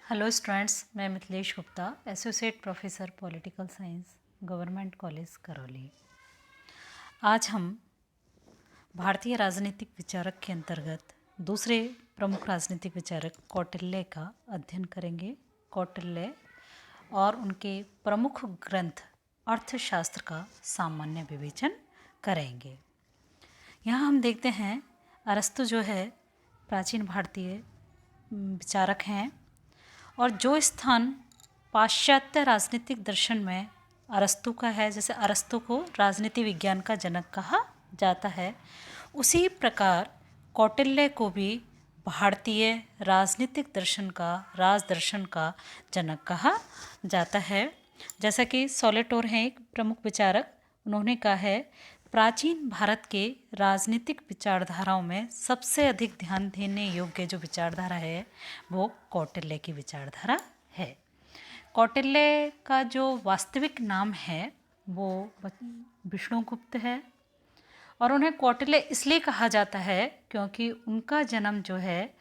Hello students, मैं Mithilesh Gupta, associate professor political science, government college Karauli. आज हम भारतीय राजनीतिक विचारक के अंतर्गत दूसरे प्रमुख राजनीतिक विचारक कौटिल्य का अध्ययन करेंगे। कौटिल्य और उनके प्रमुख ग्रंथ अर्थशास्त्र का सामान्य विवेचन करेंगे। यहाँ हम देखते हैं अरस्तु जो है प्राचीन भारतीय विचारक हैं और जो स्थान पाश्चात्य राजनीतिक दर्शन में अरस्तु का है, जैसे अरस्तु को राजनीति विज्ञान का जनक कहा जाता है, उसी प्रकार कौटिल्य को भी भारतीय राजनीतिक दर्शन का राजदर्शन का जनक कहा जाता है। जैसा कि सोलेटोर हैं एक प्रमुख विचारक, उन्होंने कहा है प्राचीन भारत के राजनीतिक विचारधाराओं में सबसे अधिक ध्यान देने योग्य जो विचारधारा है वो कौटिल्य की विचारधारा है। कौटिल्य का जो वास्तविक नाम है वो विष्णुगुप्त है और उन्हें कौटिल्य इसलिए कहा जाता है क्योंकि उनका जन्म जो है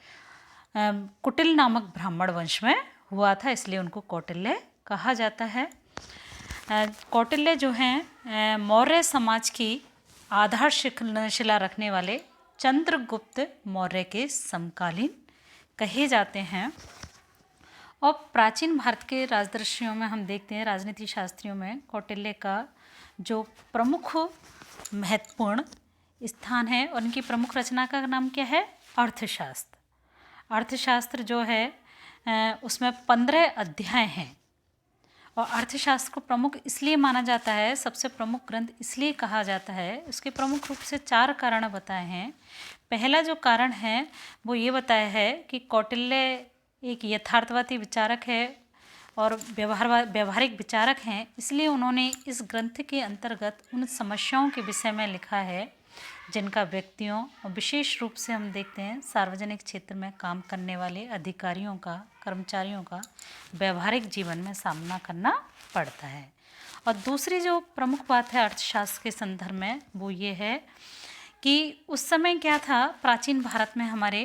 कुटिल नामक ब्राह्मण वंश में हुआ था, इसलिए उनको कौटिल्य कहा जाता है। कौटिल्य जो हैं मौर्य समाज की आधारशिला रखने वाले चंद्रगुप्त मौर्य के समकालीन कहे जाते हैं। और प्राचीन भारत के राजदर्शियों में हम देखते हैं, राजनीति शास्त्रियों में कौटिल्य का जो प्रमुख महत्वपूर्ण स्थान है और उनकी प्रमुख रचना का नाम क्या है? अर्थशास्त्र। अर्थशास्त्र जो है उसमें 15 अध्याय हैं और अर्थशास्त्र को प्रमुख इसलिए माना जाता है, सबसे प्रमुख ग्रंथ इसलिए कहा जाता है, उसके प्रमुख रूप से 4 कारण बताए हैं। पहला जो कारण है वो ये बताया है कि कौटिल्य एक यथार्थवादी विचारक है और व्यवहारिक विचारक हैं, इसलिए उन्होंने इस ग्रंथ के अंतर्गत उन समस्याओं के विषय में लिखा है जिनका व्यक्तियों और विशेष रूप से हम देखते हैं सार्वजनिक क्षेत्र में काम करने वाले अधिकारियों का, कर्मचारियों का व्यवहारिक जीवन में सामना करना पड़ता है। और दूसरी जो प्रमुख बात है अर्थशास्त्र के संदर्भ में वो ये है कि उस समय क्या था, प्राचीन भारत में हमारे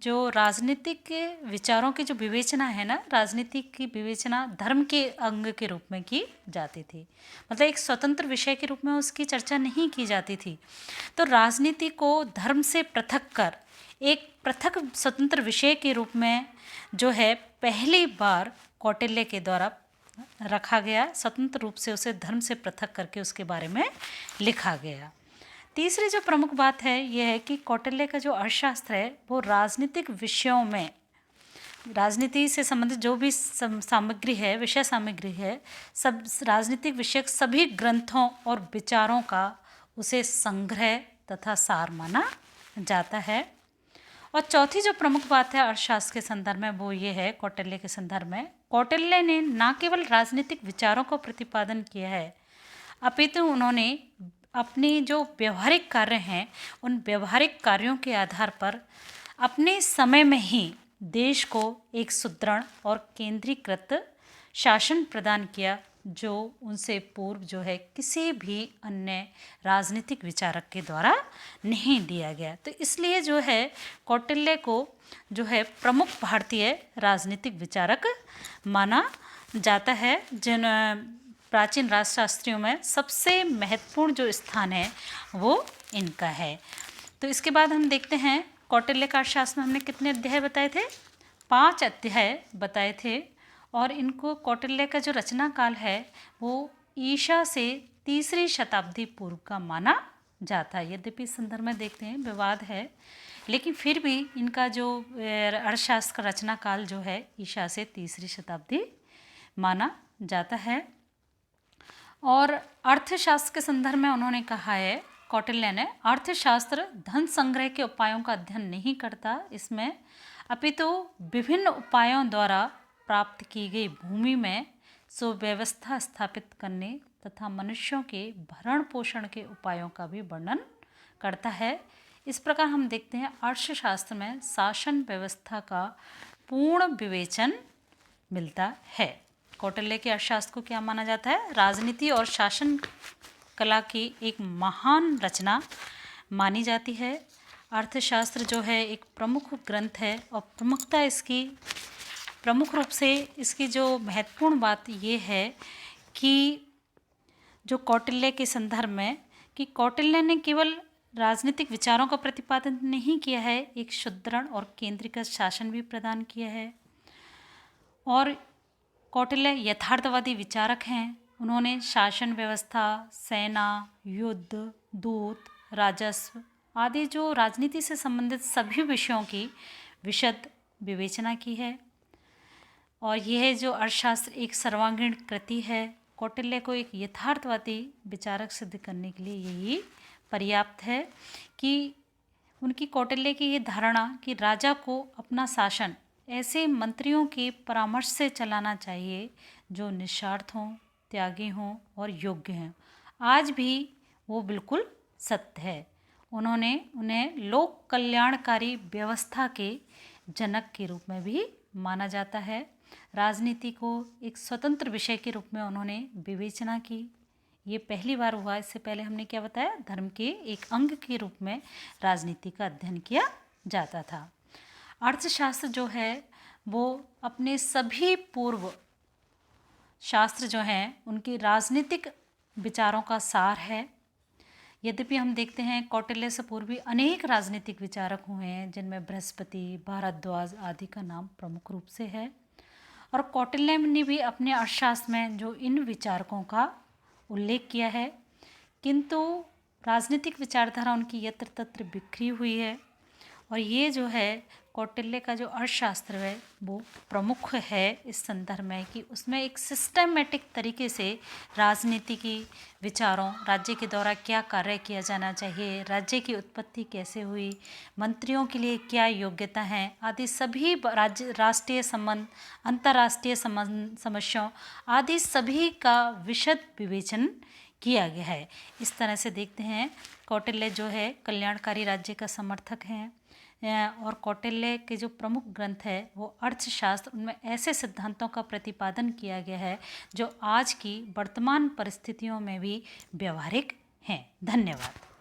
जो राजनीतिक विचारों की जो विवेचना है ना, राजनीति की विवेचना धर्म के अंग के रूप में की जाती थी, मतलब एक स्वतंत्र विषय के रूप में उसकी चर्चा नहीं की जाती थी। तो राजनीति को धर्म से पृथक कर एक पृथक स्वतंत्र विषय के रूप में जो है पहली बार कौटिल्य के द्वारा रखा गया, स्वतंत्र रूप से उसे धर्म से पृथक करके उसके बारे में लिखा गया। तीसरी जो प्रमुख बात है यह है कि कौटिल्य का जो अर्थशास्त्र है वो राजनीतिक विषयों में, राजनीति से संबंधित जो भी सामग्री है, विषय सामग्री है, सब राजनीतिक विषयक सभी ग्रंथों और विचारों का उसे संग्रह तथा सार माना जाता है। और चौथी जो प्रमुख बात है अर्थशास्त्र के संदर्भ में वो ये है, कौटिल्य के संदर्भ में कौटिल्य ने न केवल राजनीतिक विचारों को प्रतिपादन किया है अपितु उन्होंने अपनी जो व्यवहारिक कार्य हैं उन व्यवहारिक कार्यों के आधार पर अपने समय में ही देश को एक सुदृढ़ और केंद्रीकृत शासन प्रदान किया जो उनसे पूर्व जो है किसी भी अन्य राजनीतिक विचारक के द्वारा नहीं दिया गया। तो इसलिए जो है कौटिल्य को जो है प्रमुख भारतीय राजनीतिक विचारक माना जाता है, जिन प्राचीन राजशास्त्रियों में सबसे महत्वपूर्ण जो स्थान है वो इनका है। तो इसके बाद हम देखते हैं कौटिल्य का अर्थशास्त्र में हमने कितने अध्याय बताए थे? 5 अध्याय बताए थे और इनको कौटिल्य का जो रचना काल है वो ईसा से 3री शताब्दी पूर्व का माना जाता है। यद्यपि इस संदर्भ में देखते हैं विवाद है, लेकिन फिर भी इनका जो अर्थशास्त्र का रचना काल जो है ईसा से 3री शताब्दी माना जाता है। और अर्थशास्त्र के संदर्भ में उन्होंने कहा है कौटिल्य ने, अर्थशास्त्र धन संग्रह के उपायों का अध्ययन नहीं करता, इसमें अपितु विभिन्न उपायों द्वारा प्राप्त की गई भूमि में सुव्यवस्था स्थापित करने तथा मनुष्यों के भरण पोषण के उपायों का भी वर्णन करता है। इस प्रकार हम देखते हैं अर्थशास्त्र में शासन व्यवस्था का पूर्ण विवेचन मिलता है। कौटिल्य के अर्थशास्त्र को क्या माना जाता है? राजनीति और शासन कला की एक महान रचना मानी जाती है। अर्थशास्त्र जो है एक प्रमुख ग्रंथ है और प्रमुखता इसकी प्रमुख रूप से इसकी जो महत्वपूर्ण बात ये है कि जो कौटिल्य के संदर्भ में, कि कौटिल्य ने केवल राजनीतिक विचारों का प्रतिपादन नहीं किया है, एक सुदृढ़ और केंद्रीकृत शासन भी प्रदान किया है। और कौटिल्य यथार्थवादी विचारक हैं। उन्होंने शासन व्यवस्था, सेना, युद्ध, दूत, राजस्व आदि जो राजनीति से संबंधित सभी विषयों की विशद विवेचना की है। और यह जो अर्थशास्त्र एक सर्वांगीण कृति है, कौटिल्य को एक यथार्थवादी विचारक सिद्ध करने के लिए यही पर्याप्त है कि उनकी कौटिल्य की ये धारणा कि राजा को अपना शासन ऐसे मंत्रियों के परामर्श से चलाना चाहिए जो निस्वार्थ हों, त्यागी हों और योग्य हैं, आज भी वो बिल्कुल सत्य है। उन्होंने उन्हें लोक कल्याणकारी व्यवस्था के जनक के रूप में भी माना जाता है। राजनीति को एक स्वतंत्र विषय के रूप में उन्होंने विवेचना की। ये पहली बार हुआ, इससे पहले हमने क्या बताया, धर्म के एक अंग के रूप में राजनीति का अध्ययन किया जाता था। अर्थशास्त्र जो है वो अपने सभी पूर्व शास्त्र जो हैं उनकी राजनीतिक विचारों का सार है। यद्यपि हम देखते हैं कौटिल्य से पूर्वी अनेक राजनीतिक विचारक हुए हैं, जिनमें बृहस्पति, भारद्वाज आदि का नाम प्रमुख रूप से है। और कौटिल्य ने भी अपने अर्थशास्त्र में जो इन विचारकों का उल्लेख किया है, किंतु राजनीतिक विचारधारा उनकी यत्र तत्र बिखरी हुई है। और ये जो है कौटिल्य का जो अर्थशास्त्र है वो प्रमुख है इस संदर्भ में कि उसमें एक सिस्टमेटिक तरीके से राजनीति की विचारों, राज्य के द्वारा क्या कार्य किया जाना चाहिए, राज्य की उत्पत्ति कैसे हुई, मंत्रियों के लिए क्या योग्यता है आदि सभी राज्य, राष्ट्रीय संबंध, अंतर्राष्ट्रीय संबंध, समस्याओं आदि सभी का विशद विवेचन किया गया है। इस तरह से देखते हैं कौटिल्य जो है कल्याणकारी राज्य का समर्थक हैं। और कौटिल्य के जो प्रमुख ग्रंथ है वो अर्थशास्त्र, उनमें ऐसे सिद्धांतों का प्रतिपादन किया गया है जो आज की वर्तमान परिस्थितियों में भी व्यवहारिक हैं। धन्यवाद।